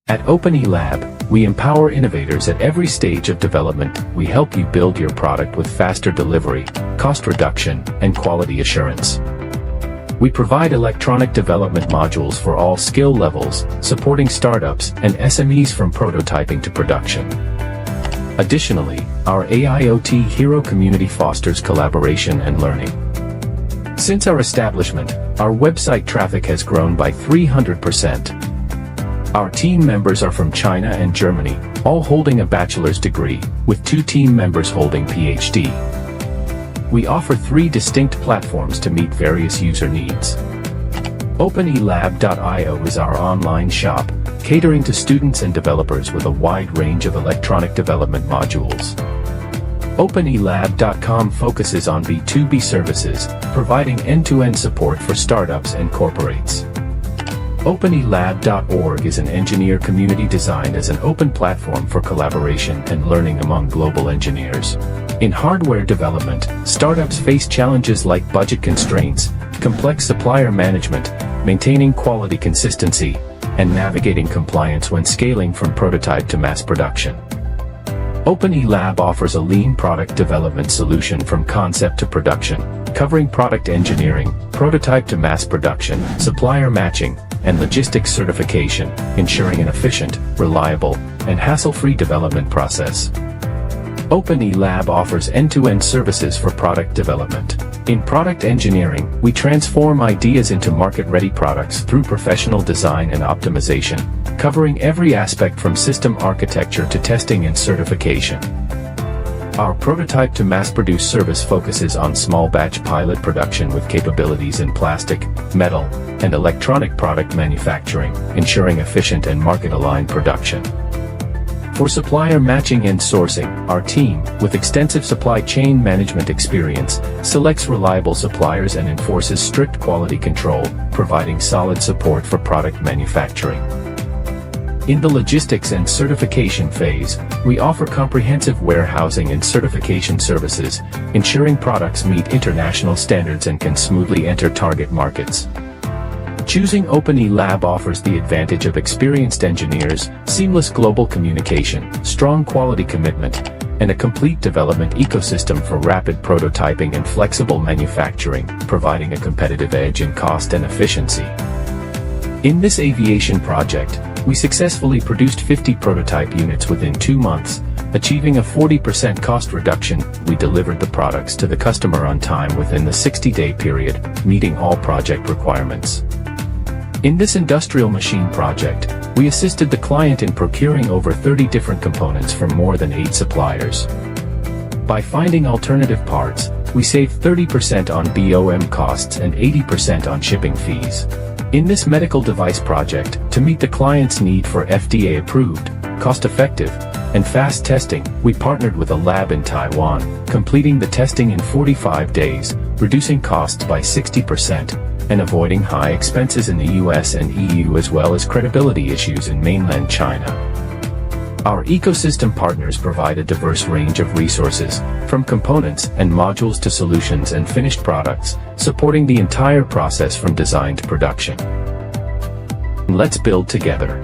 At OpenELAB, we empower innovators at every stage of development. We help you build your product with faster delivery, cost reduction, and quality assurance. We provide electronic development modules for all skill levels, supporting startups and SMEs from prototyping to production. Additionally, our AIoT Hero community fosters collaboration and learning. Since our establishment, our website traffic has grown by 300%. Our team members are from China and Germany, all holding a bachelor's degree, with 2 team members holding PhD. We offer 3 distinct platforms to meet various user needs. OpenELAB.io is our online shop, catering to students and developers with a wide range of electronic development modules. OpenELAB.com focuses on B2B services, providing end-to-end support for startups and corporates. OpenELAB.org is an engineer community designed as an open platform for collaboration and learning among global engineers. In hardware development, startups face challenges like budget constraints, complex supplier management, maintaining quality consistency, and navigating compliance when scaling from prototype to mass production. OpenELAB offers a lean product development solution from concept to production, covering product engineering, prototype to mass production, supplier matching, and logistics certification, ensuring an efficient, reliable, and hassle-free development process. OpenELAB offers end-to-end services for product development. In product engineering, we transform ideas into market-ready products through professional design and optimization, covering every aspect from system architecture to testing and certification. Our prototype to mass-produce service focuses on small-batch pilot production with capabilities in plastic, metal, and electronic product manufacturing, ensuring efficient and market-aligned production. For supplier matching and sourcing, our team, with extensive supply chain management experience, selects reliable suppliers and enforces strict quality control, providing solid support for product manufacturing. In the logistics and certification phase, we offer comprehensive warehousing and certification services, ensuring products meet international standards and can smoothly enter target markets. Choosing OpenELAB offers the advantage of experienced engineers, seamless global communication, strong quality commitment, and a complete development ecosystem for rapid prototyping and flexible manufacturing, providing a competitive edge in cost and efficiency. In this aviation project, we successfully produced 50 prototype units within 2 months, achieving a 40% cost reduction. We delivered the products to the customer on time within the 60-day period, meeting all project requirements. In this industrial machine project, we assisted the client in procuring over 30 different components from more than 8 suppliers. By finding alternative parts, we saved 30% on BOM costs and 80% on shipping fees. In this medical device project, to meet the client's need for FDA-approved, cost-effective, and fast testing, we partnered with a lab in Taiwan, completing the testing in 45 days, reducing costs by 60%, and avoiding high expenses in the US and EU as well as credibility issues in mainland China. Our ecosystem partners provide a diverse range of resources, from components and modules to solutions and finished products, supporting the entire process from design to production. Let's build together.